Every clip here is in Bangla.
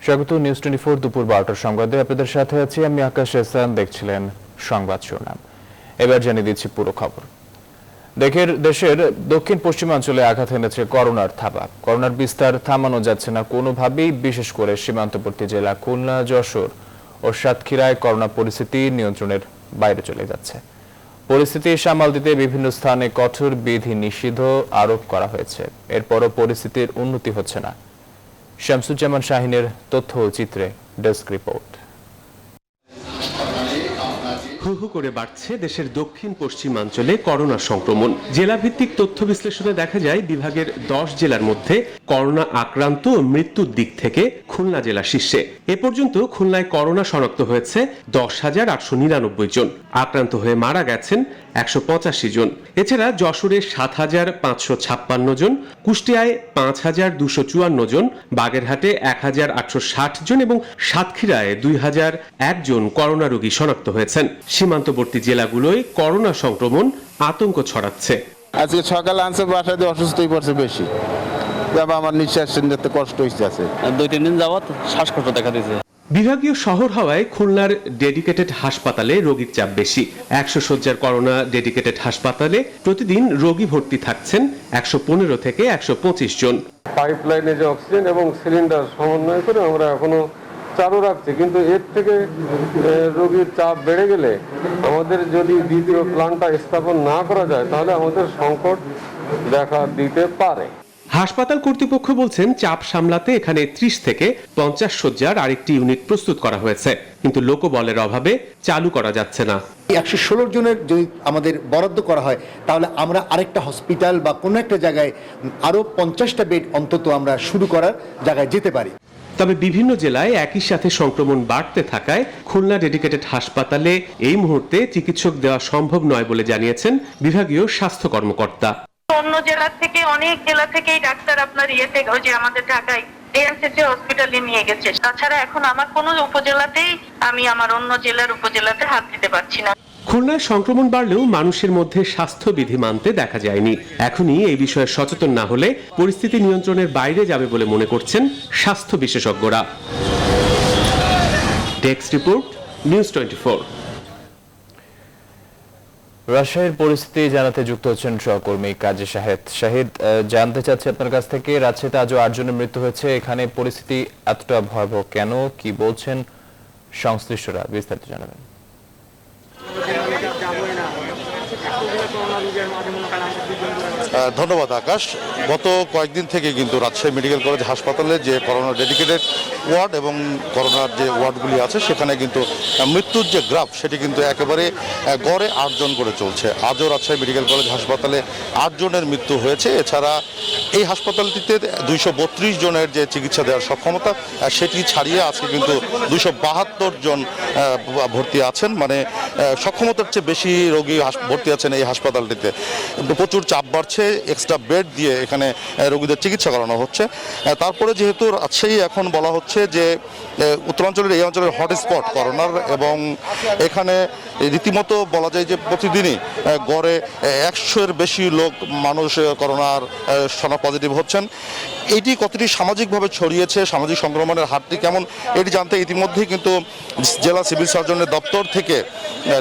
স্বাগত নিউজ 24 দুপুর 12টার সংবাদে আপনাদের সাথে আছি আমি আকাশ হাসান। দেখছিলেন সংবাদ শিরোনাম। এবার জানিয়ে দিচ্ছি পুরো খবর। দেশের দক্ষিণ পশ্চিমাঞ্চলে আঘাত এনেছে করোনার থাবা। করোনার বিস্তার থামানো যাচ্ছে না কোনোভাবেই, বিশেষ করে সীমান্তবর্তী জেলা খুলনা, যশোর ও সাতক্ষীরায় করোনা পরিস্থিতি নিয়ন্ত্রণের বাইরে চলে যাচ্ছে। পরিস্থিতি সামাল দিতে বিভিন্ন স্থানে কঠোর বিধি নিষেধ আরোপ করা হয়েছে। এরপরও পরিস্থিতির উন্নতি হচ্ছে না। শামসুজ্জামান শাহিনের তথ্য ও চিত্রে ডেস্ক রিপোর্ট। হু হু করে বাড়ছে দেশের দক্ষিণ পশ্চিমাঞ্চলে করোনা সংক্রমণ। জেলাভিত্তিক তথ্য বিশ্লেষণে দেখা যায় বিভাগের 10 জেলার মধ্যে করোনা আক্রান্ত ও মৃত্যুর দিক থেকে খুলনা জেলা শীর্ষে। এ পর্যন্ত খুলনায় করোনা শনাক্ত হয়েছে 10,899 জন। আক্রান্ত হয়ে মারা গেছেন 185 জন। এছাড়া যশোরে 7,556 জন, কুষ্টিয়ায় 5,254 জন, বাগেরহাটে 1,860 জন এবং সাতক্ষীরায় 2,001 জন করোনা রোগী শনাক্ত হয়েছেন। সীমান্তবর্তী জেলাগুলোয় করোনা সংক্রমণ আতঙ্ক ছড়াচ্ছে। আজকে সকালে আনছে বাসায় অসুস্থই পড়ছে বেশি, আমার নিঃশ্বাস নিতে কষ্ট হচ্ছে। 2-3 দিন যাবত শ্বাসকষ্ট দেখা দিয়েছে। বিভাগীয় শহর হওয়ায় খুলনার ডেডিকেটেড হাসপাতালে রোগীর চাপ বেশি। 100 শয্যার করোনা ডেডিকেটেড হাসপাতালে প্রতিদিন রোগী ভর্তি থাকছেন 115 থেকে 125 জন। পাইপলাইনে যে অক্সিজেন এবং সিলিন্ডার সমন্বয় করে আমরা এখনো চালু রাখছি, কিন্তু এর থেকে রোগীর চাপ বেড়ে গেলে আমাদের যদি দ্বিতীয় প্ল্যান্টটা স্থাপন না করা যায় তাহলে আমাদের সংকট দেখা দিতে পারে। হাসপাতাল কর্তৃপক্ষ বলছেন চাপ সামলাতে এখানে 30 থেকে 50 শয্যার আরেকটি ইউনিট প্রস্তুত করা হয়েছে, কিন্তু লোকবলের অভাবে চালু করা যাচ্ছে না। 116 জনের যদি আমাদের বরাদ্দ করা হয় তাহলে আমরা আরেকটা হসপিটাল বা কোনো একটা জায়গায় আরো 50টা বেড অন্তত আমরা শুরু করার জায়গায় যেতে পারি। তবে বিভিন্ন জেলায় একই সাথে সংক্রমণ বাড়তে থাকায় খুলনা ডেডিকেটেড হাসপাতালে এই মুহূর্তে চিকিৎসক দেওয়া সম্ভব নয় বলে জানিয়েছেন বিভাগীয় স্বাস্থ্য কর্মকর্তা। অন্য জেলা থেকে অনেক জেলা থেকেই ডাক্তার আপনার ওই যে আমাদের ঢাকায় এএনসিসি হসপিটালে নিয়ে গেছে। তাছাড়া এখন আমার কোনো উপজেলাতেই আমি আমার অন্য জেলার উপজেলাতে হাত দিতে পারছি না। খুলনায় সংক্রমণ বাড়লেও মানুষের মধ্যে স্বাস্থ্যবিধি মানতে দেখা যায়নি। এখনই এই বিষয়ে সচেতন না হলে পরিস্থিতি নিয়ন্ত্রণের বাইরে যাবে বলে মনে করছেন স্বাস্থ্য বিশেষজ্ঞরা। Desk report, news 24। রাজশাহীর পরিস্থিতি জানাতে যুক্ত হচ্ছেন সহকর্মী কাজী শাহিদ। জানতে চাচ্ছি আপনার কাছ থেকে, রাজশাহীতে আজও 8 জনের মৃত্যু হয়েছে। এখানে পরিস্থিতি এতটা ভয়াবহ কেন, কি বলছেন সংশ্লিষ্টরা, বিস্তারিত জানাবেন। ধন্যবাদ আকাশ। গত কয়েকদিন থেকে কিন্তু রাজশাহী মেডিকেল কলেজ হাসপাতালে যে করোনা ডেডিকেটেড ওয়ার্ড এবং করোনার যে ওয়ার্ডগুলি আছে সেখানে কিন্তু মৃত্যুর যে গ্রাফ সেটি কিন্তু একেবারে গড়ে 8 জন করে চলছে। আজও রাজশাহী মেডিকেল কলেজ হাসপাতালে 8 জনের মৃত্যু হয়েছে। এছাড়া এই হাসপাতালটিতে 232 জনের যে চিকিৎসা দেওয়ার সক্ষমতা সেটি ছাড়িয়ে আজকে কিন্তু 272 জন ভর্তি আছেন, মানে সক্ষমতার চেয়ে বেশি রোগী ভর্তি আছেন এই হাসপাতালটিতে। প্রচুর চাপ বাড়ছে, এক্সট্রা বেড দিয়ে এখানে রোগীদের চিকিৎসা করানো হচ্ছে। তারপরে যেহেতু রাজশাহী এখন বলা হচ্ছে যে উত্তরাঞ্চলের এই অঞ্চলের হটস্পট করোনার, এবং এখানে রীতিমতো বলা যায় যে প্রতিদিনই গড়ে 100-এর বেশি মানুষ করোনার শনাক্ত পজিটিভ হচ্ছেন। এটি কতটি সামাজিকভাবে ছড়িয়েছে, সামাজিক সংক্রমণের হারটি কেমন, এটি জানতে ইতিমধ্যেই কিন্তু জেলা সিভিল সার্জনের দপ্তর থেকে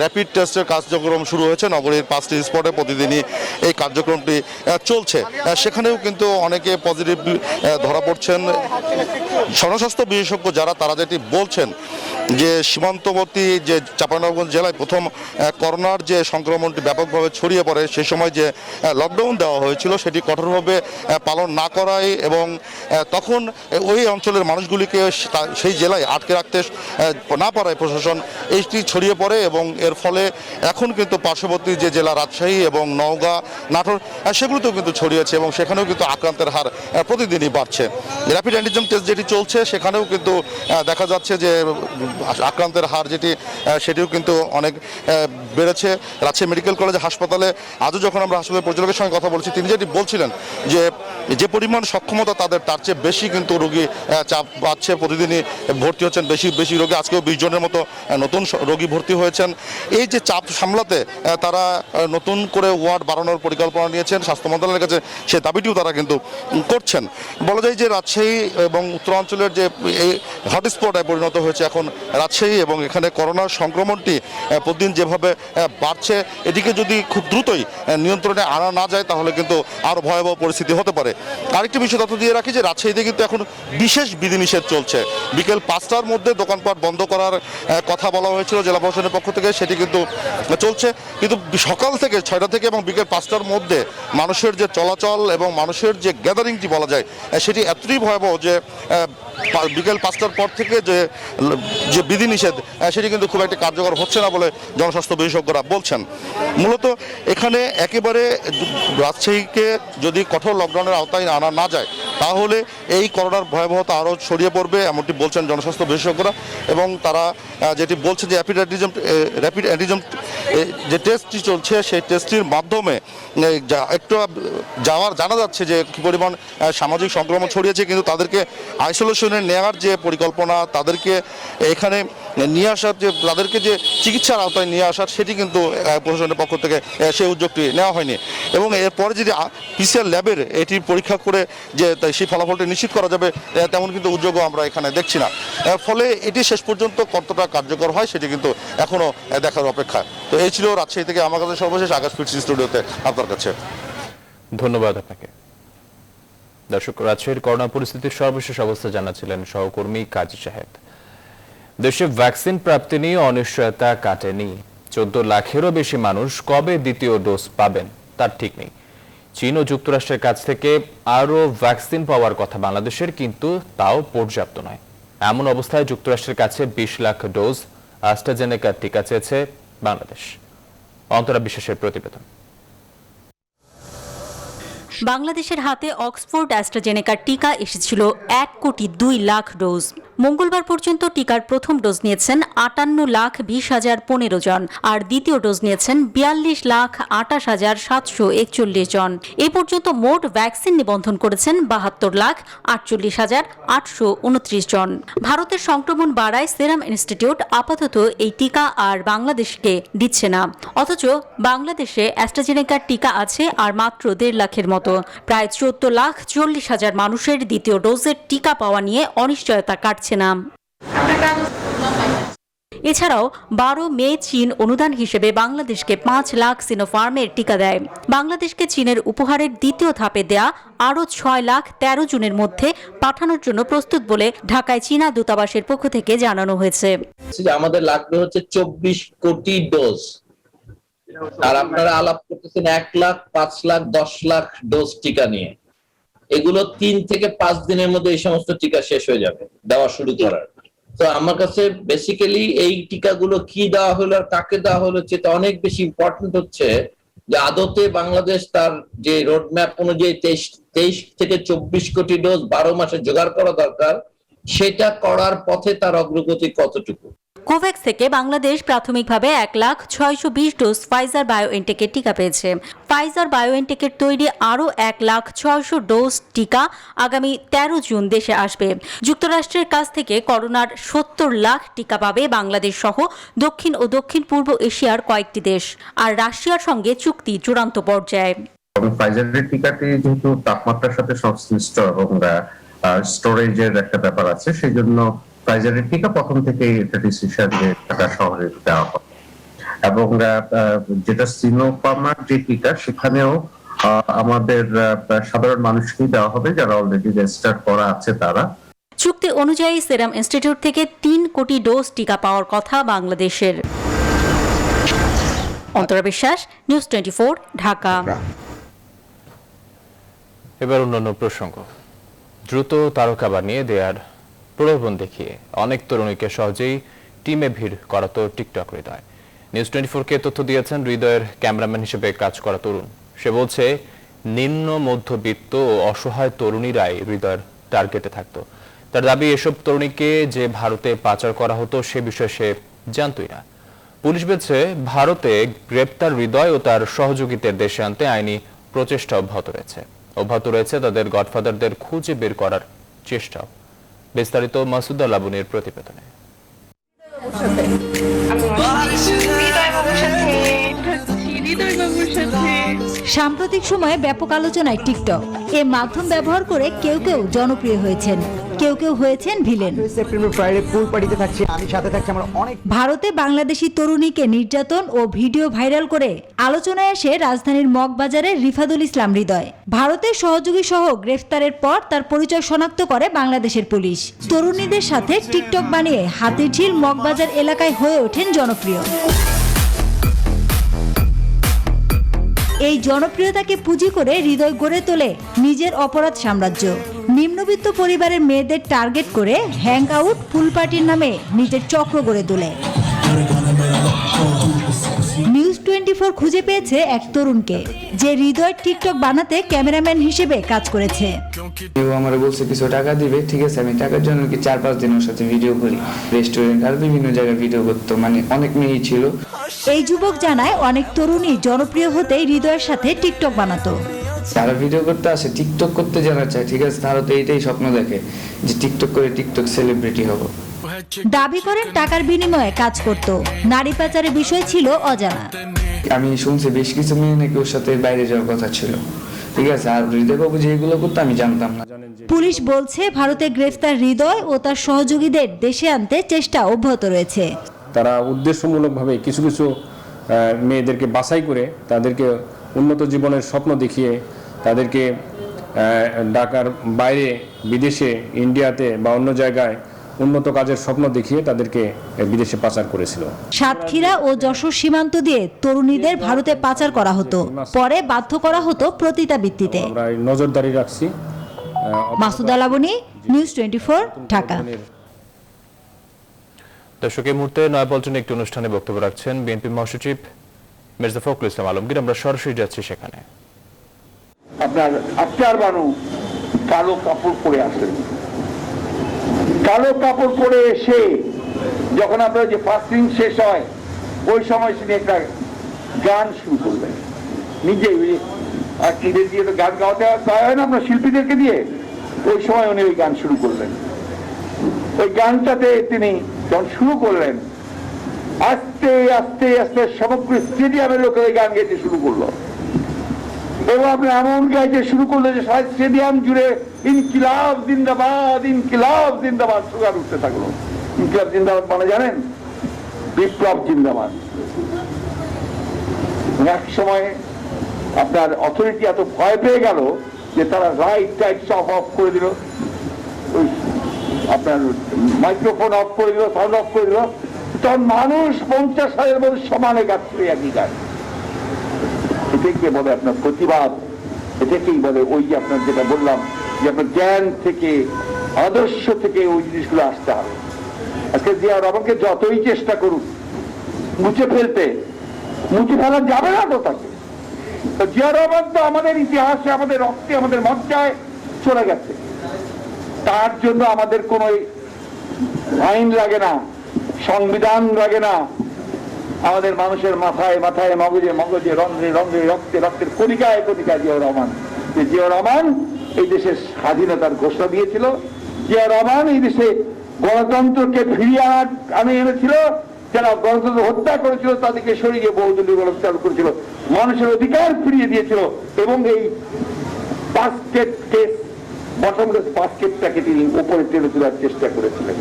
র্যাপিড টেস্টের কার্যক্রম শুরু হয়েছে। নগরীর 5টি স্পটে প্রতিদিনই এই কার্যক্রমটি চলছে। সেখানেও কিন্তু অনেকে পজিটিভ ধরা পড়ছেন। জনস্বাস্থ্য বিশেষজ্ঞ যারা, তারা যেটি বলছেন যে সীমান্তবর্তী যে চাঁপাইনবাবগঞ্জ জেলায় প্রথম করোনার যে সংক্রমণটি ব্যাপকভাবে ছড়িয়ে পড়ে সেই সময় যে লকডাউন দেওয়া হয়েছিল সেটি কঠোরভাবে পালন না করায় এবং তখন ওই অঞ্চলের মানুষগুলিকে সেই জেলায় আটকে রাখতে না পারায় প্রশাসন এইটি ছড়িয়ে পড়ে, এবং এর ফলে এখন কিন্তু পার্শ্ববর্তী যে জেলা রাজশাহী এবং নওগাঁ, নাটোর সেগুলোতেও কিন্তু ছড়িয়েছে এবং সেখানেও কিন্তু আক্রান্তের হার প্রতিদিনই বাড়ছে। র্যাপিড অ্যান্টিজেন টেস্ট যেটি চলছে সেখানেও কিন্তু দেখা যাচ্ছে যে আক্রান্তের হার সেটিও কিন্তু অনেক বেড়েছে। রাজশাহী মেডিকেল কলেজ হাসপাতালে আজও যখন আমরা হাসপাতালের পরিচালকের সঙ্গে কথা বলছি, তিনি যেটি বলছিলেন যে পরিমাণ সক্ষমতা তাদের তার চেয়ে বেশি কিন্তু রোগী চাপ পাচ্ছে, প্রতিদিনই ভর্তি হচ্ছেন বেশি বেশি রোগী। আজকেও 20 জনের মতো নতুন রোগী ভর্তি হয়েছেন। এই যে চাপ সামলাতে তারা নতুন করে ওয়ার্ড বাড়ানোর পরিকল্পনা নিয়েছেন, স্বাস্থ্য মন্ত্রণালয়ের কাছে সে দাবিটিও তারা কিন্তু করছেন। বলা যায় যে রাজশাহী এবং উত্তরাঞ্চলের যে এই হটস্পটে পরিণত হয়েছে এখন রাজশাহী, এবং এখানে করোনার সংক্রমণটি প্রতিদিন যেভাবে বাড়ছে, এটিকে যদি খুব দ্রুতই নিয়ন্ত্রণে আনা না যায় তাহলে কিন্তু আরও ভয়াবহ পরিস্থিতি হতে পারে। আরেকটি বিষয় তথ্য দিয়ে রাখি যে রাজশাহীতে কিন্তু এখন বিশেষ বিধিনিষেধ চলছে। বিকেল 5টার মধ্যে দোকানপাট বন্ধ করার কথা বলা হয়েছিল জেলা প্রশাসনের পক্ষ থেকে, সেটি কিন্তু চলছে। কিন্তু সকাল থেকে 6টা থেকে এবং বিকেল 5টার মধ্যে মানুষের যে চলাচল এবং মানুষের যে গ্যাদারিংটি বলা যায় সেটি এতটাই ভয়াবহ যে বিকেল 5টার পর থেকে যে বিধিনিষেধ সেটি কিন্তু খুব একটা কার্যকর হচ্ছে না বলে জনস্বাস্থ্য বিশেষজ্ঞরা বলছেন। মূলত এখানে একেবারে রাজশাহীকে যদি কঠোর লকডাউনের আওতায় আনা না যায় তাহলে এই করোনার ভয়াবহতা আরও ছড়িয়ে পড়বে, এমনটি বলছেন জনস্বাস্থ্য বিশেষজ্ঞরা। এবং তারা যেটি বলছেন যে র্যাপিড অ্যান্টিজেন যে টেস্টটি চলছে সেই টেস্টটির মাধ্যমে একটু জানা যাচ্ছে যে কী পরিমাণ সামাজিক সংক্রমণ ছড়িয়েছে, কিন্তু তাদেরকে আইসোলেশনে নেওয়ার যে পরিকল্পনা, তাদেরকে এখানে নিয়ে আসার যে তাদেরকে যে চিকিৎসার আওতায় নিয়ে আসার সেটি কিন্তু প্রশাসনের পক্ষ থেকে সেই উদ্যোগটি নেওয়া হয়নি। এবং এরপরে যদি পিসিআর ল্যাবের এটি পরীক্ষা করে যে সেই ফলাফলটি নিশ্চিত করা যাবে তেমন কিন্তু উদ্যোগও আমরা এখানে দেখছি না। ফলে এটি শেষ পর্যন্ত কতটা কার্যকর হয় সেটি কিন্তু এখনও দেখার অপেক্ষা। তো এই ছিল রাজশাহী থেকে আমার কাছে সর্বশেষ। আকাশ ফিরছি স্টুডিওতে আপনার কাছে। ধন্যবাদ আপনাকে। দর্শক, রাজশাহীর করোনা পরিস্থিতির সর্বশেষ অবস্থা জানাচ্ছিলেন সহকর্মী কাজী শাহেদ। দেশে ভ্যাকসিন প্রাপ্তি নিয়ে অনিশ্চয়তা কাটেনি। 14 লাখেরও বেশি মানুষ কবে দ্বিতীয় ডোজ পাবেন তার ঠিক নেই। চীন ও যুক্তরাষ্ট্রের কাছ থেকে আরও ভ্যাকসিন পাওয়ার কথা বাংলাদেশের, কিন্তু তাও পর্যাপ্ত নয়। এমন অবস্থায় যুক্তরাষ্ট্রের কাছে 20 লাখ ডোজ অ্যাস্ট্রাজেনেকা টিকা চেয়েছে বাংলাদেশ। অন্তরা বিশ্বাসের প্রতিবেদন। বাংলাদেশের হাতে অক্সফোর্ড অ্যাস্ট্রাজেনেকার টিকা এসেছিল 1,02,00,000 ডোজ। মঙ্গলবার পর্যন্ত টিকার প্রথম ডোজ নিয়েছেন 58,20,015 জন, আর দ্বিতীয় ডোজ নিয়েছেন 42,28,741 জন। এ পর্যন্ত মোট ভ্যাকসিন নিবন্ধন করেছেন 72,48,829 জন। ভারতের সংক্রমণ বাড়ায় সেরাম ইনস্টিটিউট আপাতত এই টিকা আর বাংলাদেশকে দিচ্ছে না। অথচ বাংলাদেশে অ্যাস্ট্রাজেনেকার টিকা আছে আর মাত্র 1.5 লাখের মতো। প্রায় 14,40,000 মানুষের দ্বিতীয় ডোজের টিকা পাওয়া নিয়ে অনিশ্চয়তা কাটছে না। এছাড়াও 12 মে চীন অনুদান হিসেবে বাংলাদেশকে 5 লাখ সিনোফার্মের টিকা দেয়। বাংলাদেশকে চীনের উপহারের দ্বিতীয় ধাপে দেয়া আরও 6,13,000 জনের মধ্যে পাঠানোর জন্য প্রস্তুত বলে ঢাকায় চীনা দূতাবাসের পক্ষ থেকে জানানো হয়েছে। আমাদের লাগবে হচ্ছে 24 কোটি ডোজ, আর আপনারা আলাপ করতেছেন 1 লাখ, 5 লাখ, 10 লাখ ডোজ টিকা নিয়ে। এগুলো 3 থেকে 5 দিনের মধ্যে এই সমস্ত টিকা শেষ হয়ে যাবে দেওয়া শুরু করার। তো আমার কাছে বেসিক্যালি এই টিকাগুলো কি দেওয়া হলো আর কাকে দেওয়া হলো সেটা অনেক বেশি ইম্পর্টেন্ট হচ্ছে যে আদতে বাংলাদেশ তার যে রোডম্যাপ অনুযায়ী 23 থেকে 24 কোটি ডোজ 12 মাসে জোগাড় করা দরকার, সেটা করার পথে তার অগ্রগতি কতটুকু। কোভ্যাক্স থেকে বাংলাদেশ প্রাথমিকভাবে 1,620,000 ডোজ ফাইজার বায়োএনটেকের টিকা পেয়েছে। ফাইজার বায়োএনটেকের তৈরি আরও 1,600,000 ডোজ টিকা আগামী 13 জুন দেশে আসবে। যুক্তরাষ্ট্রের কাছ থেকে করোনার 70 লাখ টিকা পাবে বাংলাদেশ সহ দক্ষিণ ও দক্ষিণ পূর্ব এশিয়ার কয়েকটি দেশ। আর রাশিয়ার সঙ্গে চুক্তি চূড়ান্ত পর্যায়ে। ফাইজারের টিকাটি যেহেতু তাপমাত্রার সাথে সংশ্লিষ্ট এবং স্টোরেজের একটা ব্যাপার আছে, সেই জন্য ফাইজারের টিকা প্রথম থেকেই এটা ডিসিশন যে ঢাকা শহরে দেওয়া হবে। এবং যেটা সিনোফার্মার যে টিকা সেখানেও আমাদের সাধারণ মানুষকেই দেওয়া হবে যারা অলরেডি রেজিস্টার করা আছে তারা। চুক্তি অনুযায়ী সেরাম ইনস্টিটিউট থেকে 3 কোটি ডোজ টিকা পাওয়ার কথা বাংলাদেশের। অন্তরা বিশ্বাস, নিউজ 24, ঢাকা। এবার অন্যান্য প্রসঙ্গ। দ্রুত তারকা বানিয়ে দেয়ার প্রলোভন দেখিয়ে অনেক তরুণীকে সহজেই টিমে ভিড় করাতো টিকটক হৃদয়। নিউজ 24-কে তথ্য দিয়েছেন হৃদয়ের ক্যামেরাম্যান হিসেবে কাজ করা তরুণ। সে বলছে নিম্ন মধ্যবিত্ত ও অসহায় তরুণীরাই হৃদয়ের টার্গেটে থাকতো। তার দাবি এসব তরুণীকে যে ভারতে পাচার করা হতো সে বিষয়ে সে জানতই না। পুলিশ বলছে ভারতে গ্রেপ্তার হৃদয় ও তার সহযোগীদের দেশে আনতে আইনি প্রচেষ্টা অব্যাহত রয়েছে তাদের গডফাদারদের খুঁজে বের করার চেষ্টাও। বিস্তারিত মাসুদা লাবণীর প্রতিবেদনে। সাম্প্রতিক সময়ে ব্যাপক আলোচনায় টিকটক। এ মাধ্যম ব্যবহার করে কেউ কেউ জনপ্রিয় হয়েছেন, কেউ কেউ হয়েছেন ভিলেন। ভারতে বাংলাদেশি তরুণীকে নির্যাতন ও ভিডিও ভাইরাল করে আলোচনায় আসে রাজধানীর মগবাজারের রিফাদুল ইসলাম হৃদয়। ভারতের সহযোগী সহ গ্রেফতারের পর তার পরিচয় শনাক্ত করে বাংলাদেশের পুলিশ। তরুণীদের সাথে টিকটক বানিয়ে হাতিরঝিল মগবাজার এলাকায় হয়ে ওঠেন জনপ্রিয়। এই জনপ্রিয়তাকে পুঁজি করে হৃদয় গড়ে তোলে নিজের অপরাধ সাম্রাজ্য। নিম্নবিত্ত পরিবারের মেয়েদের টার্গেট করে হ্যাং আউট পুল পার্টির নামে নিজের চক্র গড়ে তোলে। নিউজ 24 খুঁজে পেয়েছে এক তরুণকে, যে হৃদয় টিকটক বানাতে ক্যামেরাম্যান হিসেবে কাজ করেছে। ও আমার বলছে কিছু টাকা দিবে, ঠিক আছে আমি টাকার জন্য কি 4-5 দিন ওর সাথে ভিডিও করি, রেস্টুরেন্ট আর বিভিন্ন জায়গায় ভিডিও করতো, মানে অনেক মেয়েই ছিল। এই যুবক জানায় অনেক তরুণী জনপ্রিয় হতেই হৃদয়ের সাথে টিকটক বানাতো। যারা ভিডিও করতে আসে, টিকটক করতে জানা চায়, ঠিক আছে, তারা তো এইটাই স্বপ্ন দেখে যে টিকটক করে টিকটক সেলিব্রিটি হব। দাবি করেন টাকার বিনিময়ে কাজ করত, নারী পাচারের বিষয় ছিল অজানা। আমি শুনছি বেশ কিছু মেয়ে নাকি ওর সাথে বাইরে যাওয়ার কথা ছিল, ঠিক আছে, আর হৃদয় বাবু যে এগুলো করতো আমি জানতাম না। পুলিশ বলছে ভারতে গ্রেফতার হৃদয় ও তার সহযোগীদের দেশে আনতে চেষ্টা অব্যাহত রয়েছে। তারা উদ্দেশ্যমূলকভাবে কিছু কিছু মেয়েদেরকে বাছাই করে তাদেরকে উন্নত জীবনের স্বপ্ন দেখিয়ে তাদেরকে ঢাকার বাইরে, বিদেশে, ইন্ডিয়াতে বা অন্য জায়গায় উন্নত কাজের স্বপ্ন দেখিয়ে তাদেরকে বিদেশে পাচার করেছিল। সাতক্ষীরা ও যশোর সীমান্ত দিয়ে তরুণীদের ভারতে পাচার করা হতো, পরে বাধ্য করা হতো প্রতিতাবৃত্তিতে। আমরা নজরদারি রাখছি। মাসুদা লাবণী, নিউজ 24, ঢাকা। দর্শক, এই মুহূর্তে নয়াপল্টনে একটি অনুষ্ঠানে বক্তব্য রাখছেন বিএনপি মহাসচিব মির্জা ফখরুল ইসলাম আলমগীর। আমরা সরাসরি যাচ্ছি সেখানে। আপনার আফটার বানু কালো কাপড় পরে আসেন, কালো কাপড় পরে এসে যখন আপনার যে ফাস্টিং শেষ হয় ওই সময় তিনি একটা গান শুরু করলেন নিজেই। আর্টিস্টদের দিয়ে তো গান গাওয়াতে হয় না আপনার শিল্পীদেরকে দিয়ে, ওই সময় উনি ওই গান শুরু করলেন। ওই গানটাতে তিনি যখন শুরু করলেন, আস্তে আস্তে আস্তে সমগ্র স্টেডিয়ামের লোক ওই গান গাইতে শুরু করলো এবং আপনি এমন গাইতে শুরু করলো যে সারা স্টেডিয়াম জুড়ে ইনকিলাব জিন্দাবাদ, ইনকিলাব জিন্দাবাদ স্লোগান উঠতে থাকলো। ইনকিলাব জিন্দাবাদ মানে জানেন? বিপ্লব জিন্দাবাদ। এক সময় আপনার অথরিটি এত ভয় পেয়ে গেল যে তারা লাইট টাইট সব অফ করে দিল, ওই আপনার মাইক্রোফোন অফ করে দিল, সাউন্ড অফ করে দিল। তখন মানুষ 50,000 মানুষ সমানে গাচ্ছে একই গান। এটাকে বলে আপনার প্রতিবাদ, এটাকেই বলে ওই যে আপনার যেটা বললাম যে আপনার জ্ঞান থেকে, আদর্শ থেকে ওই জিনিসগুলো আসতে হবে। আজকে জিয়া রহমানকে যতই চেষ্টা করুক মুছে ফেলা যাবে না তো তাকে। তো জিয়া রহমান তো আমাদের ইতিহাসে, আমাদের রক্তে, আমাদের মজ্জায় চলে গেছে। তার জন্য আমাদের কোন আইন লাগে না, সংবিধান লাগে না, আমাদের মানুষের মাথায় মাথায়, মগজে মগজে, রন্ধ্রে রন্ধ্রে, রক্তে রক্তের কণিকায় কণিকায় জিয়া রহমান। যে জিয়া রহমান এই দেশের স্বাধীনতার ঘোষণা দিয়েছিল, জিয়া রহমান এই দেশে গণতন্ত্রকে ফিরিয়ে এনেছিল, যারা গণতন্ত্র হত্যা করেছিল তাদেরকে সরিয়ে বহুদলীয় গণতন্ত্র চালু করেছিল, মানুষের অধিকার ফিরিয়ে দিয়েছিল এবং এই বাস্কেট কেস, বটমলেস বাস্কেটটাকে তিনি উপরে টেনে তোলার চেষ্টা করেছিলেন।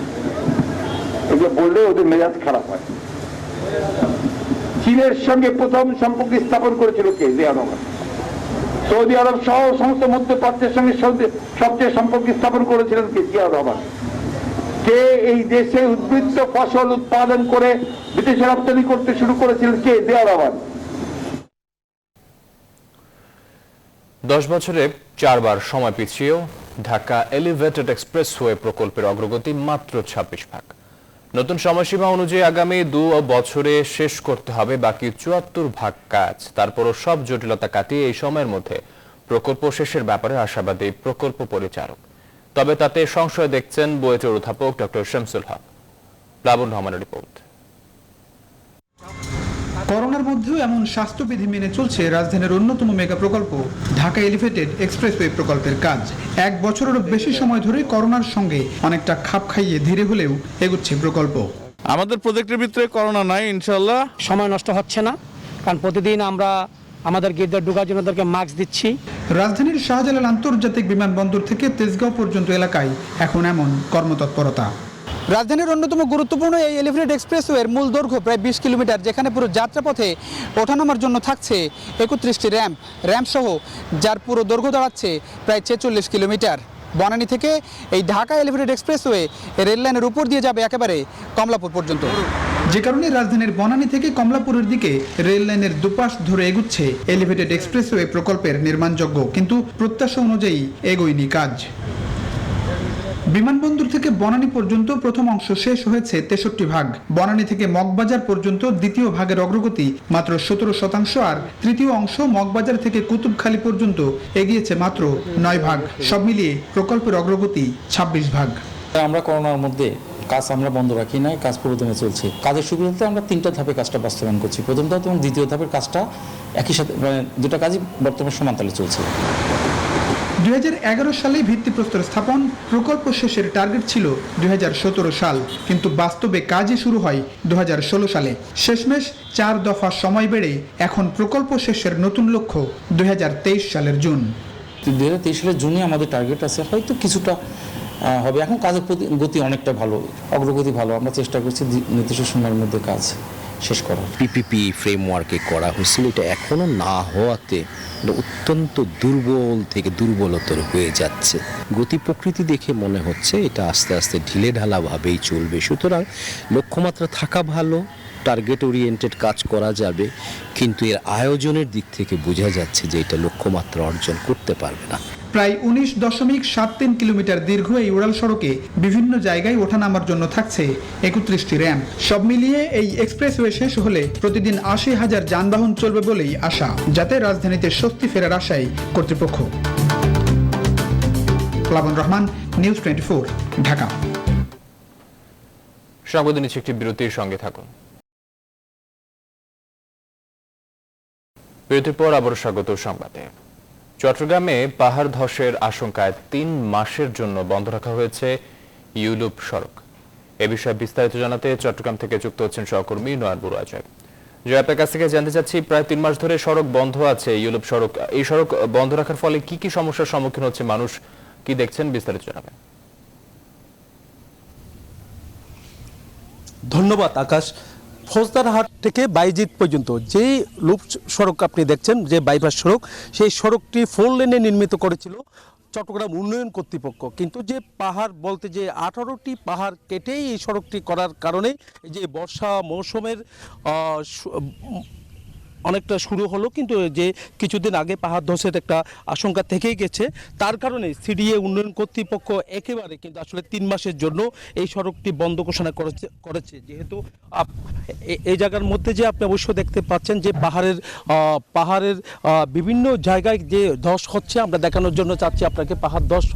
এগুলো বললে ওদের মেজাজ খারাপ হয়। চীনের সঙ্গে প্রথম সম্পর্ক স্থাপন করেছিল কে? জিয়া রহমান। সৌদি আরব সহ সমস্ত মধ্যপ্রাচ্যের সঙ্গে সবচেয়ে সম্পর্ক স্থাপন করেছিলেন কে? জিয়া রহমান। কে এই দেশে উদ্বৃত্ত ফসল উৎপাদন করে বিদেশে রপ্তানি করতে শুরু করেছিলেন কে? জিয়া রহমান। 10 বছরে 4 বার সময় পিছিয়েও ঢাকা এলিভেটেড এক্সপ্রেসওয়ে প্রকল্পের অগ্রগতি মাত্র 26%। নতুন সময়সীমা অনুযায়ী আগামী 2 বছরে শেষ করতে হবে বাকি 74% কাজ। তারপরও সব জটিলতা কাটিয়ে এই সময়ের মধ্যে প্রকল্প শেষের ব্যাপারে আশাবাদী প্রকল্প পরিচালক। তবে তাতে সংশয় দেখছেন বুয়েটের অধ্যাপক ডক্টর শামসুল হক। প্লাবন রহমানের রিপোর্ট। করোনার মধ্যেও এমন স্বাস্থ্যবিধি মেনে চলছে রাজধানীর অন্যতম মেগা প্রকল্প ঢাকা এলিভেটেড এক্সপ্রেসওয়ে প্রকল্পের কাজ। 1 বছরেরও বেশি সময় ধরে করোনার সঙ্গে অনেকটা খাপ খাইয়ে ধীরে হলেও এগুচ্ছে প্রকল্প। আমাদের প্রজেক্টের ভিতরে করোনা নাই, ইনশাল্লাহ। সময় নষ্ট হচ্ছে না, কারণ প্রতিদিন আমরা আমাদের গেটে ঢোকার জন্য ওদেরকে মাস্ক দিচ্ছি। রাজধানীর শাহজালাল আন্তর্জাতিক বিমানবন্দর থেকে তেজগাঁও পর্যন্ত এলাকায় এখন এমন কর্মতৎপরতা। রাজধানীর অন্যতম গুরুত্বপূর্ণ এই এলিভেটেড এক্সপ্রেসওয়ের মূল দৈর্ঘ্য প্রায় 20 কিলোমিটার, যেখানে পুরো যাত্রাপথে ওঠানামার জন্য থাকছে 31টি র্যাম্প সহ, যার পুরো দৈর্ঘ্য দাঁড়াচ্ছে প্রায় 46 কিলোমিটার। বনানী থেকে এই ঢাকা এলিভেটেড এক্সপ্রেসওয়ে রেল লাইনের উপর দিয়ে যাবে একেবারে কমলাপুর পর্যন্ত, যে কারণে রাজধানীর বনানী থেকে কমলাপুরের দিকে রেল লাইনের দুপাশ ধরে এগুচ্ছে এলিভেটেড এক্সপ্রেসওয়ে প্রকল্পের নির্মাণযোগ্য, কিন্তু প্রত্যাশা অনুযায়ী এগোয়নি কাজ। বিমানবন্দর থেকে বনানী পর্যন্ত প্রথম অংশ শেষ হয়েছে 63 ভাগ। বনানী থেকে মগবাজার পর্যন্ত দ্বিতীয় ভাগের অগ্রগতি মাত্র 17%, আর তৃতীয় অংশ মগবাজার থেকে কুতুবখালী পর্যন্ত এগিয়েছে মাত্র 9 ভাগ। সব মিলিয়ে প্রকল্পের অগ্রগতি 26 ভাগ। আমরা করোনার মধ্যে কাজ আমরা বন্ধ রাখি নাই, কাজ পুরোদমে চলছে। কাজের সুবিধাতে আমরা 3টা ধাপে কাজটা বাস্তবায়ন করছি। প্রথম ধাপ এবং দ্বিতীয় ধাপের কাজটা একই সাথে, মানে 2টা কাজই বর্তমানে সমানতালে চলছে। 2011 সালে ভিত্তিপ্রস্তর স্থাপন, প্রকল্প শেষের টার্গেট ছিল 2017 সাল, কিন্তু বাস্তবে কাজই শুরু হয় 2016 সালে। শেষমেশ 4 দফা সময় বেড়ে এখন প্রকল্প শেষের নতুন লক্ষ্য 2023 সালের জুন। 2023 সালের জুনে আমাদের টার্গেট আছে, হয়তো কিছুটা হবে। এখন কাজের গতি অনেকটা ভালো, অগ্রগতি ভালো। আমরা চেষ্টা করছি নির্দিষ্ট সময়ের মধ্যে কাজ শেষ করা। পিপিপি ফ্রেমওয়ার্কে করা হয়েছিল, এটা এখনো না হওয়াতে অত্যন্ত দুর্বল থেকে দুর্বলতর হয়ে যাচ্ছে। গতি প্রকৃতি দেখে মনে হচ্ছে এটা আস্তে আস্তে ঢিলে ঢালাভাবেই চলবে। সুতরাং লক্ষ্যমাত্রা থাকা ভালো, টার্গেট ওরিয়েন্টেড কাজ করা যাবে, কিন্তু এর আয়োজনের দিক থেকে বোঝা যাচ্ছে যে এটা লক্ষ্যমাত্রা অর্জন করতে পারবে না। প্রায় 19.73 কিলোমিটার দীর্ঘ এই উড়াল সড়কে বিভিন্ন জায়গায় ওঠানামার জন্য থাকছে 31টি র্যাম্প। সব মিলিয়ে এই এক্সপ্রেসওয়ে শেষ হলে প্রতিদিন 80,000 যানবাহন চলবে বলেই আশা, যাতে রাজধানীতে স্বস্তি ফেরার আশায় কর্তৃপক্ষ। প্লাবন রহমান, নিউজ 24, ঢাকা। সংবাদ নিচ্ছে একটি বিরতির সঙ্গে থাকুন। বিরতির পর আবারও স্বাগত সংবাদে। চট্টগ্রামে পাহাড় ধসের আশঙ্কায় 3 মাসের জন্য বন্ধ রাখা হয়েছে ইউলুপ সড়ক। এ বিষয়ে বিস্তারিত জানাতে চট্টগ্রাম থেকে যুক্ত হচ্ছেন সহকর্মী নয়ন বড়ুয়া। জয়, আপনার কাছ থেকে জানতে চাচ্ছি, প্রায় 3 মাস ধরে সড়ক বন্ধ আছে, ইউলুপ সড়ক। এই সড়ক বন্ধ রাখার ফলে কি কি সমস্যার সম্মুখীন হচ্ছে মানুষ, কি দেখছেন, বিস্তারিত জানাবেন। ধন্যবাদ আকাশ। ফৌজদারহাট থেকে বাইজিৎ পর্যন্ত যে লুপ সড়ক আপনি দেখছেন, যে বাইপাস সড়ক, সেই সড়কটি 4 লেনে নির্মিত করেছিল চট্টগ্রাম উন্নয়ন কর্তৃপক্ষ। কিন্তু যে পাহাড় বলতে যে 18টি পাহাড় কেটেই এই সড়কটি করার কারণে যে বর্ষা মৌসুমের অনেকটা শুরু হলো, কিন্তু যে কিছুদিন আগে পাহাড় ধসের একটা আশঙ্কা থেকেই গেছে। তার কারণে সিডিএ উন্নয়ন কর্তৃপক্ষ একেবারে কিন্তু আসলে 3 মাসের জন্য এই সড়কটি বন্ধ ঘোষণা করেছে। যেহেতু এই জায়গার মধ্যে যে আপনি অবশ্যই দেখতে পাচ্ছেন যে পাহাড়ের বিভিন্ন জায়গায় যে ধস হচ্ছে, আমরা দেখানোর জন্য চাচ্ছি আপনাকে। পাহাড় ধস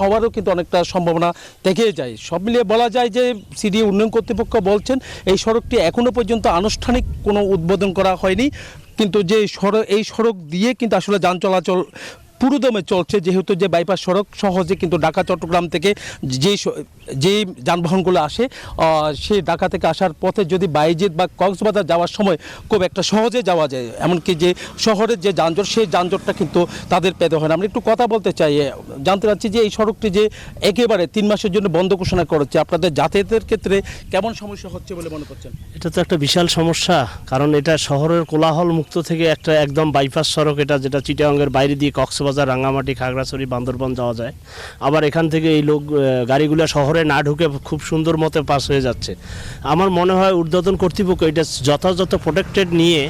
হওয়ারও কিন্তু অনেকটা সম্ভাবনা থেকে যায়। সব মিলিয়ে বলা যায় যে সিডিএ উন্নয়ন কর্তৃপক্ষ বলছেন এই সড়কটি এখনো পর্যন্ত আনুষ্ঠানিক কোনো উদ্বোধন করা হয়নি, কিন্তু যে এই সড়ক দিয়ে কিন্তু আসলে যান চলাচল পুরোদমে চলছে, যেহেতু যে বাইপাস সড়ক সহজে কিন্তু ঢাকা চট্টগ্রাম থেকে যেই যানবাহনগুলো আসে, সেই ঢাকা থেকে আসার পথে যদি বাইজিৎ বা কক্সবাজার যাওয়ার সময় খুব একটা সহজে যাওয়া যায়। এমনকি যে শহরের যে যানজট, সেই যানজটটা কিন্তু তাদের পেতে হয় না। আমরা একটু কথা বলতে চাই, জানতে চাচ্ছি যে এই সড়কটি যে একেবারে 3 মাসের জন্য বন্ধ ঘোষণা করেছে, আপনাদের যাতায়াতের ক্ষেত্রে কেমন সমস্যা হচ্ছে বলে মনে করছেন? এটা তো একটা বিশাল সমস্যা, কারণ এটা শহরের কোলাহল মুক্ত থেকে একটা একদম বাইপাস সড়ক, এটা যেটা চিটাগাংয়ের বাইরে দিয়ে কক্সবাজার, রাঙ্গামাটি, খাগড়াছড়ি, বান্দরবান যাওয়া যায়। আবার এখান থেকে এই গাড়িগুলো শহরে না ঢুকে খুব সুন্দর মতে পাস হয়ে যাচ্ছে। আমার মনে হয় ঊর্ধ্বতন কর্তৃপক্ষ এটা যথাযথ প্রোটেক্টেড নিয়ে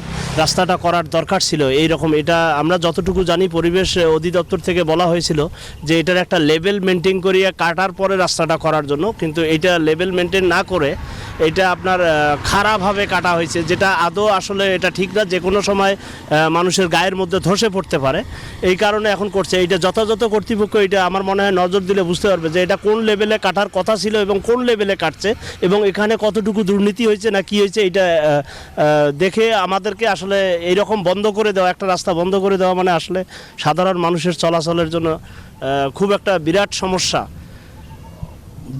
রাস্তাটা করার দরকার ছিল। এই রকম এটা আমরা যতটুকু জানি পরিবেশ অধিদপ্তর থেকে বলা হয়েছিল যে এটার একটা লেভেল মেনটেন করিয়ে কাটার পরে রাস্তাটা করার জন্য, কিন্তু এটা লেভেল মেনটেন না করে এটা আপনার খারাপভাবে কাটা হয়েছে, যেটা আদৌ আসলে এটা ঠিক না। যে কোনো সময় মানুষের গায়ের মধ্যে ধসে পড়তে পারে। এই কারণে কারণে এখন করছে, এইটা যথাযথ কর্তৃপক্ষ এটা আমার মনে হয় নজর দিলে বুঝতে পারবে যে এটা কোন লেভেলে কাটার কথা ছিল এবং কোন লেভেলে কাটছে এবং এখানে কতটুকু দুর্নীতি হয়েছে না কি হয়েছে এটা দেখে আমাদেরকে আসলে এইরকম বন্ধ করে দেওয়া, একটা রাস্তা বন্ধ করে দেওয়া মানে আসলে সাধারণ মানুষের চলাচলের জন্য খুব একটা বিরাট সমস্যা।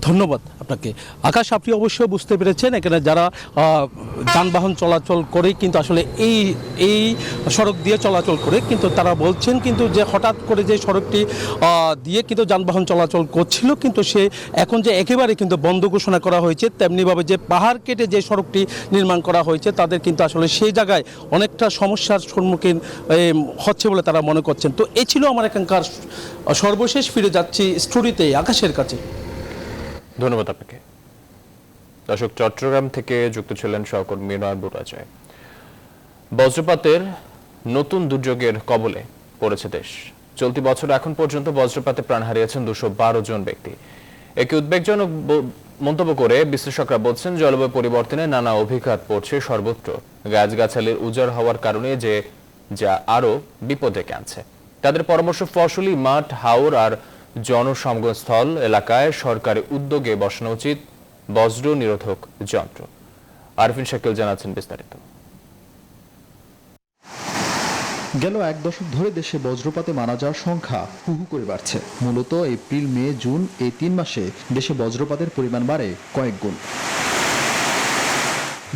ধন্যবাদ আপনাকে। আকাশ, আপনি অবশ্যই বুঝতে পেরেছেন এখানে যারা যানবাহন চলাচল করে কিন্তু আসলে এই সড়ক দিয়ে চলাচল করে, কিন্তু তারা বলছেন কিন্তু যে হঠাৎ করে যে সড়কটি দিয়ে কিন্তু যানবাহন চলাচল করছিল কিন্তু সে এখন যে একেবারে কিন্তু বন্ধ ঘোষণা করা হয়েছে, তেমনিভাবে যে পাহাড় কেটে যে সড়কটি নির্মাণ করা হয়েছে তাদের কিন্তু আসলে সেই জায়গায় অনেকটা সমস্যার সম্মুখীন হচ্ছে বলে তারা মনে করছেন। তো এই ছিল আমার এখানকার সর্বশেষ। ফিরে যাচ্ছি স্টোরিতে আকাশের কাছে। ধন্যবাদ আপনাকে। দর্শক, চট্টগ্রাম থেকে যুক্ত ছিলেন সহকর্মী নয়নবুর রাজয়। বজ্রপাতের নতুন দুর্যোগের কবলে পড়েছে দেশ। চলতি বছর এখন পর্যন্ত বজ্রপাতে প্রাণ হারিয়েছেন 212 জন ব্যক্তি। একে উদ্বেগজনক মন্তব্য করে বিশ্লেষকরা বলছেন জলবায়ু পরিবর্তনে নানা অভিঘাত পড়ছে সর্বত্র। গাছগাছালির উজাড় হওয়ার কারণে যা আরো বিপদ ডেকে আনছে। তাদের পরামর্শ, ফসলি মাঠ, হাওর আর জনসমাগমস্থল এলাকায় সরকারি উদ্যোগে বসানো উচিত বজ্র নিরোধক যন্ত্র। আরফিন শাকিল জানাচ্ছেন বিস্তারিত। গেল এক দশক ধরে দেশে বজ্রপাতে মারা যাওয়ার সংখ্যা হুহু করে বাড়ছে। মূলত এপ্রিল, মে, জুন এই 3 মাসে দেশে বজ্রপাতের পরিমাণ বাড়ে কয়েক গুণ।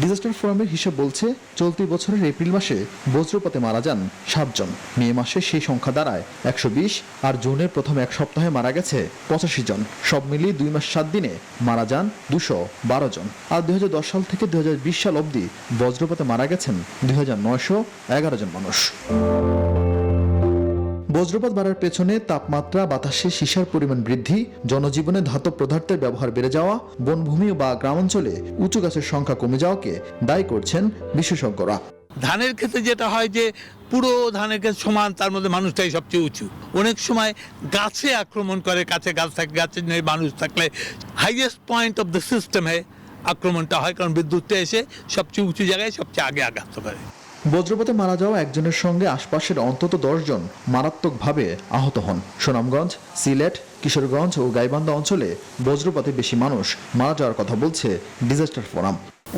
ডিজাস্টার ফোরামের হিসাব বলছে চলতি বছরের এপ্রিল মাসে বজ্রপাতে মারা যান 7 জন, মে মাসে সেই সংখ্যা দাঁড়ায় 120, আর জুনের প্রথম এক সপ্তাহে মারা গেছে 85 জন। সব মিলিয়ে 2 মাস 7 দিনে মারা যান 212 জন। আর 2010 সাল থেকে 2020 সাল অবধি বজ্রপাতে মারা গেছেন 2911 জন মানুষ। বজ্রপাত বাড়ার পেছনে তাপমাত্রা, বাতাসে সীসার পরিমাণ বৃদ্ধি, জনজীবনে ধাতব পদার্থের ব্যবহার বেড়ে যাওয়া, বনভূমি বা গ্রামাঞ্চলে উঁচু গাছের সংখ্যা কমে যাওয়াকে দায়ী করছেন বিশেষজ্ঞরা। ধানের ক্ষেত্রে যেটা হয় যে পুরো ধানের ক্ষেত্রে সমান, তার মধ্যে মানুষটাই সবচেয়ে উঁচু। অনেক সময় গাছে আক্রমণ করে, কাছে গাছ থাকে, গাছের নেই মানুষ থাকলে হাইয়েস্ট পয়েন্ট অফ দ্য সিস্টেমে আক্রমণটা হয়, কারণ বিদ্যুৎটা এসে সবচেয়ে উঁচু জায়গায় সবচেয়ে আগে আঘাত করে। বজ্রপাতে মারা যাওয়া একজনের সঙ্গে আশপাশের অন্তত 10 জন মারাত্মকভাবে আহত হন। সুনামগঞ্জ, সিলেট, কিশোরগঞ্জ ও গাইবান্ধা অঞ্চলে বজ্রপাতে বেশি মানুষ মারা যাওয়ার কথা বলছে ডিজাস্টার ফোরাম।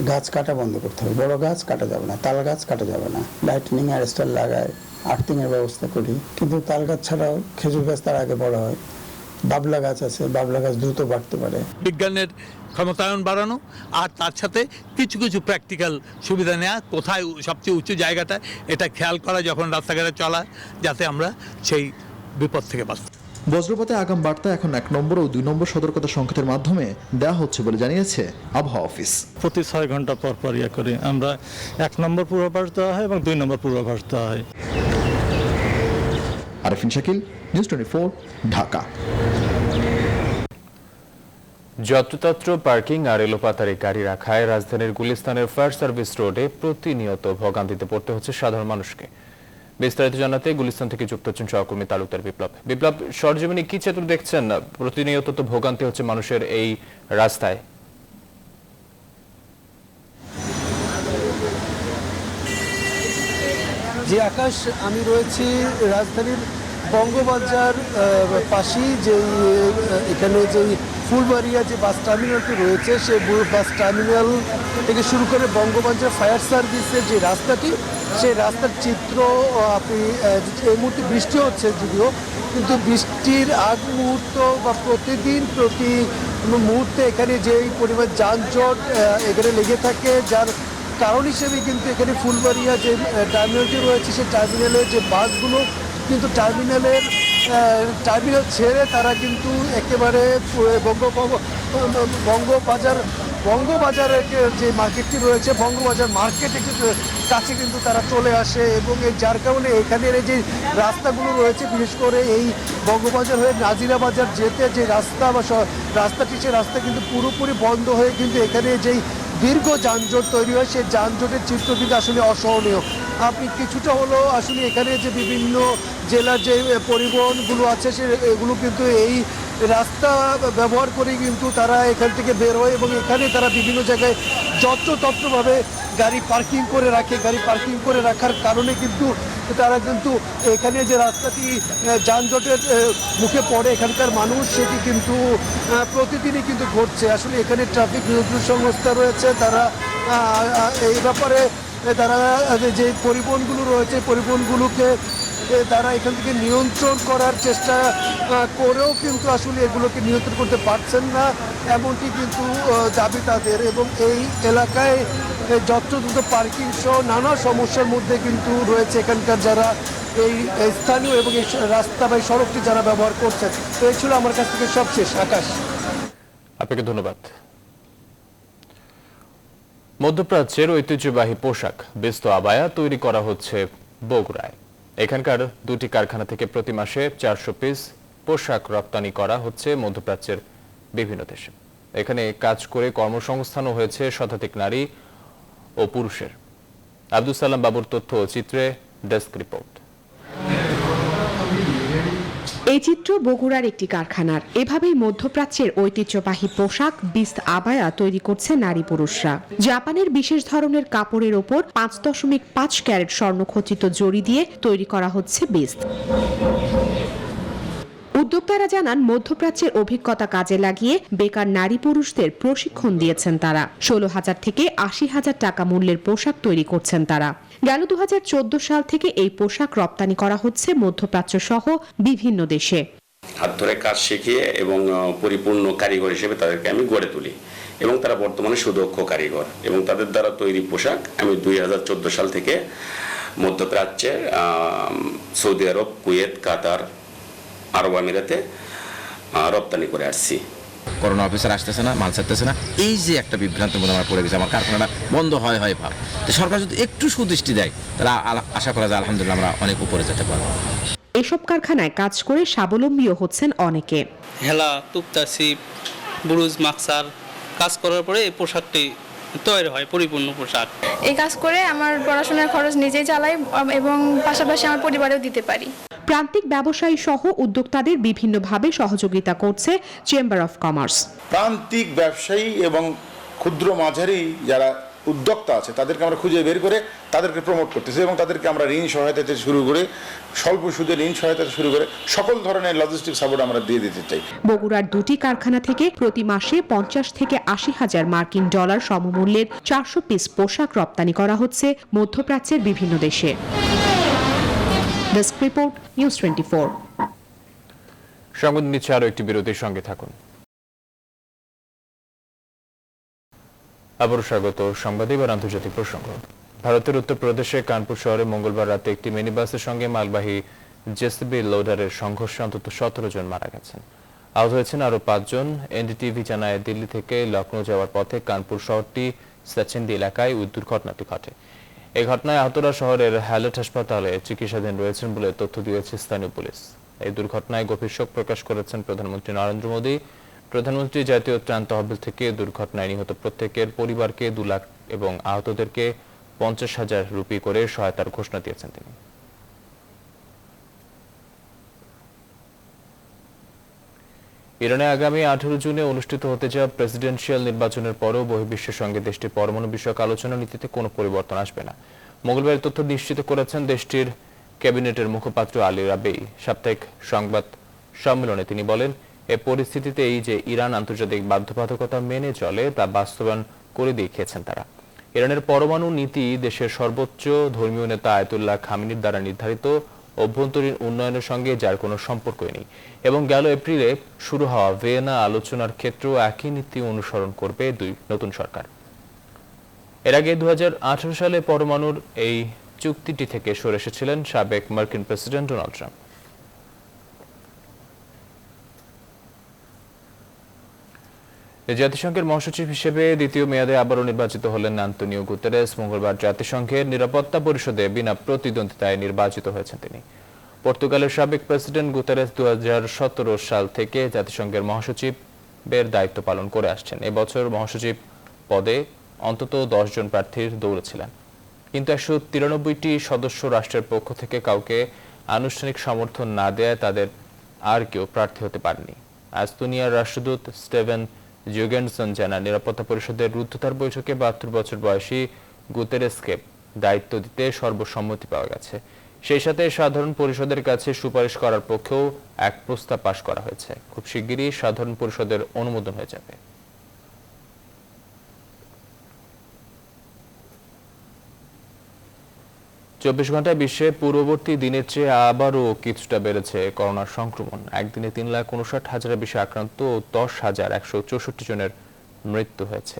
গাছ কাটা বন্ধ করতে হবে, বড় গাছ কাটা যাবে না, তাল গাছ কাটা যাবে না, লাইটনিং অ্যারেস্টার লাগায়, আর্থিংয়ের ব্যবস্থা করি, কিন্তু তাল গাছ ছাড়াও খেজুর গাছ তার আগে বড় হয়, বাবলা গাছ আছে, বাবলা গাছ দ্রুত বাড়তে পারে। বিজ্ঞানের ক্ষমতায়ন বাড়ানো আর তার সাথে কিছু কিছু প্র্যাকটিক্যাল সুবিধা নেওয়া, কোথায় সবচেয়ে উঁচু জায়গাটা এটা খেয়াল করা যখন রাস্তাঘাটে চলা, যাতে আমরা সেই বিপদ থেকে বাঁচতে। বজ্রপাতে আগাম বার্তা এখন 1 নম্বর ও 2 নম্বর সতর্কতা সংকেতের মাধ্যমে দেওয়া হচ্ছে বলে জানিয়েছে আবহাওয়া অফিস। প্রতি 6 ঘন্টা পর পর করে আমরা 1 নম্বর পূর্বাভাস দেওয়া হয় এবং 2 নম্বর পূর্বাভাস দেওয়া হয়। আরফিন শাকিল, নিউজ 24, ঢাকা। যত্রতত্র পার্কিং আর এলোপাতারি গাড়ি রাখায় রাজধানীর গুলিস্তানের ফায়ার সার্ভিস রোডে প্রতিনিয়ত ভোগান্তিতে পড়তে হচ্ছে সাধারণ মানুষকে। বিস্তারিত জানাতে গুলিস্তান থেকে যুক্ত হচ্ছেন সহকর্মী তালুকদার বিপ্লব। সরজমিনে কি চিত্র দেখছেন? প্রতিনিয়ত তো ভোগান্তি হচ্ছে মানুষের এই রাস্তায়। যে আকাশ, আমি রয়েছি রাজধানীর বঙ্গবাজার পাশেই, যে এখানে যে ফুলবাড়িয়া যে বাস টার্মিনালটি রয়েছে, সেই বাস টার্মিনাল থেকে শুরু করে বঙ্গবাজার ফায়ার সার্ভিসের যে রাস্তাটি, সেই রাস্তার চিত্র আপনি এই মুহূর্তে বৃষ্টি হচ্ছে যদিও, কিন্তু বৃষ্টির আগ মুহূর্ত বা প্রতিদিন প্রতি মুহূর্তে এখানে যেই পরিমাণ যানজট এখানে লেগে থাকে, যার কারণ হিসেবে কিন্তু এখানে ফুলবাড়িয়া যে টার্মিনালটি রয়েছে, সেই টার্মিনালের যে বাসগুলো কিন্তু টার্মিনাল ছেড়ে তারা কিন্তু একেবারে বঙ্গবাজারের যে মার্কেটটি রয়েছে, বঙ্গবাজার মার্কেটে কাছে কিন্তু তারা চলে আসে, এবং যার কারণে এখানের এই যে রাস্তাগুলো রয়েছে, বিশেষ করে এই বঙ্গবাজার হয়ে নাজিরা বাজার যেতে যে রাস্তা বা রাস্তাটি, সে রাস্তা কিন্তু পুরোপুরি বন্ধ হয়ে কিন্তু এখানে যেই দীর্ঘ যানজট তৈরি হয়, সেই যানজটের চিত্র কিন্তু আসলে অসহনীয়। আপনি কিছুটা হলো আসলে এখানে যে বিভিন্ন জেলার যে পরিবহনগুলো আছে, এগুলো কিন্তু এই রাস্তা ব্যবহার করে কিন্তু তারা এখান থেকে বের হয়, এবং এখানে তারা বিভিন্ন জায়গায় যত্রতত্রভাবে গাড়ি পার্কিং করে রাখে। গাড়ি পার্কিং করে রাখার কারণে কিন্তু তারা কিন্তু এখানে যে রাস্তাটি যানজটের মুখে পড়ে এখানকার মানুষ, সেটি কিন্তু প্রতিদিনই কিন্তু ঘটছে। আসলে এখানে ট্রাফিক নিয়ন্ত্রণ সংস্থা রয়েছে, তারা এই ব্যাপারে তারা যে পরিবহনগুলো রয়েছে পরিবহনগুলোকে তারা এখান থেকে নিয়ন্ত্রণ করার চেষ্টা করেও কিন্তু আসলে এগুলোকে নিয়ন্ত্রণ করতে পারছেন না, এমনটি কিন্তু দাবি তাদের। এবং এই এলাকায় যত্রতত্র পার্কিং সহ নানা সমস্যার মধ্যে কিন্তু রয়েছে এখানকার যারা এই স্থানীয় এবং এই রাস্তা বা সড়কটি যারা ব্যবহার করছেন। তো এই ছিল আমার কাছ থেকে সবশেষ। আকাশ, আপনাকে ধন্যবাদ। মধ্যপ্রাচ্যের ঐতিহ্যবাহী পোশাক বিস্ত আবায়া তৈরি করা হচ্ছে বগুড়ায়। এখানকার দুটি কারখানা থেকে প্রতি মাসে 400 পিস পোশাক রপ্তানি করা হচ্ছে মধ্যপ্রাচ্যের বিভিন্ন দেশে। এখানে কাজ করে কর্মসংস্থানও হয়েছে শতাধিক নারী ও পুরুষের। আব্দুল সালাম বাবুর তথ্য ও চিত্রে ডেস্ক রিপোর্ট। এই চিত্র বগুড়ার একটি কারখানার। এভাবেই মধ্যপ্রাচ্যের ঐতিহ্যবাহী পোশাক বিস্ত আবায়া তৈরি করছে নারী পুরুষরা। জাপানের বিশেষ ধরনের কাপড়ের ওপর 5.5 ক্যারেট স্বর্ণখচিত জড়ি দিয়ে তৈরি করা হচ্ছে বিস্ত। উদ্যোক্তারা জানান, মধ্যপ্রাচ্যের অভিজ্ঞতা কাজে লাগিয়ে বেকার নারী পুরুষদের প্রশিক্ষণ দিয়েছেন তারা। 16,000 থেকে 80,000 টাকা মূল্যের পোশাক তৈরি করছেন তারা। গেল 2014 সাল থেকে এই পোশাক রপ্তানি করা হচ্ছে মধ্যপ্রাচ্য সহ বিভিন্ন দেশে। হাত ধরে কাজ শিখিয়ে এবং পরিপূর্ণ কারিগর হিসেবে তাদেরকে আমি গড়ে তুলি এবং তারা বর্তমানে সুদক্ষ কারিগর এবং তাদের দ্বারা তৈরি পোশাক আমি 2014 সাল থেকে মধ্যপ্রাচ্যের সৌদি আরব, কুয়েত, কাতার, আরব আমিরাতে রপ্তানি করে আসছি। করোনা অফিসার আসতেছে না, মাল ছাড়তেছে না, এই যে একটা বিভ্রান্তের মধ্যে আমরা পড়ে গেছি, আমার কারখানাটা বন্ধ হয় ভাব। তো সরকার যদি একটু সুদৃষ্টি দেয় তাহলে আশা করা যায় আলহামদুলিল্লাহ আমরা অনেক উপরে যেতে পারবো। এসব কারখানায় কাজ করে স্বাবলম্বীও হচ্ছেন অনেকে। হেলা, তুপতাসি, বুরুজ, মাকসার কাজ করার পরে এই পোশাকটি তৈরি হয়, পরিপূর্ণ পোশাক। এই কাজ করে আমার পড়াশোনার খরচ নিজেই চালাই এবং পাশাপাশি আমার পরিবারেও দিতে পারি। প্রান্তিক ব্যবসায়ী সহ উদ্যোক্তাদের বিভিন্নভাবে সহযোগিতা করছে চেম্বার অফ কমার্স। প্রান্তিক ব্যবসায়ী এবং ক্ষুদ্র মাঝারি যারা উদ্যোক্তা আছে তাদেরকে আমরা খুঁজে বের করে তাদেরকে প্রমোট করতেছি এবং তাদেরকে আমরা ঋণ সহায়তা থেকে শুরু করে স্বল্প সুদে ঋণ সহায়তা শুরু করে সকল ধরনের লজিস্টিক সাপোর্ট আমরা দিয়ে দিতে চাই। বগুড়ার দুটি কারখানা থেকে প্রতি মাসে 50 থেকে 80,000 মার্কিন ডলার সমমূল্যের 400 পিস পোশাক রপ্তানি করা হচ্ছে মধ্যপ্রাচ্যের বিভিন্ন দেশে। Desk report, news 24। সংবাদ নিচ্ছে আরো একটি বিরতির সঙ্গে থাকুন। আবারও স্বাগত সংবাদে। এবার আন্তর্জাতিক প্রসঙ্গ। ভারতের উত্তরপ্রদেশে কানপুর শহরে মঙ্গলবার রাতে একটি মিনি বাসের সঙ্গে মালবাহী জেসিবি লোডারের সংঘর্ষে অন্তত 17 জন মারা গেছেন, আহত হয়েছেন আরো 5 জন। এনডিটিভি জানায়, দিল্লি থেকে লখনৌ যাওয়ার পথে কানপুর শহরটি সচিন্দি এলাকায় ওই দুর্ঘটনাটি ঘটে। এই ঘটনায় আহতরা শহরের হ্যালেট হাসপাতালে চিকিৎসাধীন রয়েছেন বলে তথ্য দিয়েছে স্থানীয় পুলিশ। এই দুর্ঘটনায় গভীর শোক প্রকাশ করেছেন প্রধানমন্ত্রী নরেন্দ্র মোদী। প্রধানমন্ত্রী জাতীয় ত্রাণ তহবিল থেকে দুর্ঘটনায় নিহত প্রত্যেকের পরিবারকে 2 লাখ এবং আহতদেরকে 50,000 রুপি করে সহায়তার ঘোষণা দিয়েছেন তিনি। ইরানে আগামী 18 জুনে অনুষ্ঠিত হতে যাওয়া প্রেসিডেন্সিয়াল নির্বাচনের পরও বহির্বিশ্বের সঙ্গে দেশটির পরমাণু বিষয়ক আলোচনা নীতিতে কোনো পরিবর্তন আসবে না। মঙ্গলবার তথ্য নিশ্চিত করেছেন দেশটির ক্যাবিনেটের মুখপাত্র আলী রাবেই। সাপ্তাহিক সংবাদ সম্মেলনে তিনি বলেন, এ পরিস্থিতিতে এই যে ইরান আন্তর্জাতিক বাধ্যবাধকতা মেনে চলে তা বাস্তবায়ন করে দেখিয়েছেন তারা। ইরানের পরমাণু নীতি দেশের সর্বোচ্চ ধর্মীয় নেতা আয়াতুল্লাহ খামেনির দ্বারা নির্ধারিত অভ্যন্তরীণ উন্নয়নের সঙ্গে যার কোনো সম্পর্কই নেই এবং গেল এপ্রিলে শুরু হওয়া ভিয়েনা আলোচনার ক্ষেত্রেও একই নীতি অনুসরণ করবে নতুন সরকার। এর আগে 2018 সালে পরমাণুর এই চুক্তিটি থেকে সরে এসেছিলেন সাবেক মার্কিন প্রেসিডেন্ট ডোনাল্ড ট্রাম্প। জাতিসংঘের মহাসচিব হিসেবে দ্বিতীয় মেয়াদে আবারও নির্বাচিত হলেন আন্তোনিও গুতেরেস। মঙ্গলবার জাতিসংঘের নিরাপত্তা পরিষদে বিনা প্রতিদ্বন্দ্বিতায় নির্বাচিত হয়েছেন তিনি। পর্তুগালের সাবেক প্রেসিডেন্ট গুতেরেস 2017 সাল থেকে জাতিসংঘের মহাসচিবের দায়িত্ব পালন করে আসছেন। এবছর মহাসচিব পদে অন্তত 10 জন প্রার্থীর দৌড়ে ছিলেন, কিন্তু 193টি সদস্য রাষ্ট্রের পক্ষ থেকে কাউকে আনুষ্ঠানিক সমর্থন না দেয়ায় তাদের আর কেউ প্রার্থী হতে পারেনি। এস্তোনিয়ার রাষ্ট্রদূত স্টেভেন জুগেনসন জানান, নিরাপত্তা পরিষদের রুদ্ধতার বৈঠকে 72 বছর বয়সী গুতেরেসকে দায়িত্ব দিতে সর্বসম্মতি পাওয়া গেছে। সেই সাথে সাধারণ পরিষদের কাছে সুপারিশ করার পক্ষেও এক প্রস্তাব পাশ করা হয়েছে। খুব শিগগিরই সাধারণ পরিষদের অনুমোদন হয়ে যাবে। চব্বিশ ঘন্টায় বিশ্বে পূর্ববর্তী দিনের চেয়ে আবারও কিছুটা বেড়েছে করোনার সংক্রমণ। একদিনে 3,59,000-এর বেশি আক্রান্ত ও 10,164 জনের মৃত্যু হয়েছে।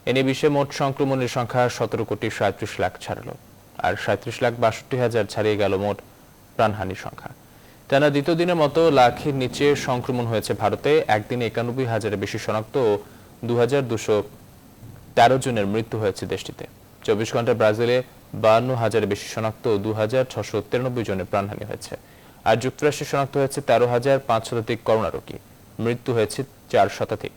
এ নিয়ে বিশ্বে মোট সংক্রমণের সংখ্যা 17,37,00,000 ছাড়ল, আর 37,62,000 ছাড়িয়ে গেল মোট প্রাণহানির সংখ্যা। টানা দ্বিতীয় দিনের মতো লাখের নিচে সংক্রমণ হয়েছে ভারতে। একদিনে 91,000-এর বেশি শনাক্ত ও 2,213 জনের মৃত্যু হয়েছে দেশটিতে। 24 ঘন্টায় ব্রাজিলে 52,000-এর বেশি শনাক্ত ও 2,693 জনের প্রাণহানি হয়েছে। আর যুক্তরাষ্ট্রে শনাক্ত হয়েছে 13,500 শতাধিক করোনা রোগী, মৃত্যু হয়েছে 4 শতাধিক।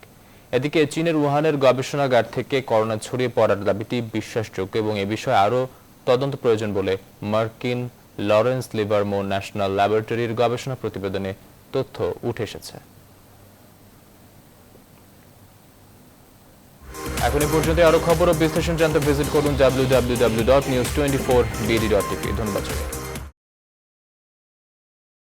এদিকে চীনের উহানের গবেষণাগার থেকে করোনা ছড়িয়ে পড়ার দাবিটি বিশ্বাসযোগ্য এবং এ বিষয়ে আরও তদন্ত প্রয়োজন বলে মার্কিন লরেন্স লিভারমোর ন্যাশনাল ল্যাবরেটরির গবেষণা প্রতিবেদনে তথ্য উঠে এসেছে। এখন এই পর্যন্ত আরো খবর ও বিশ্লেষণ জানতে ভিজিট করুন www.news24bd.tv। ধন্যবাদ।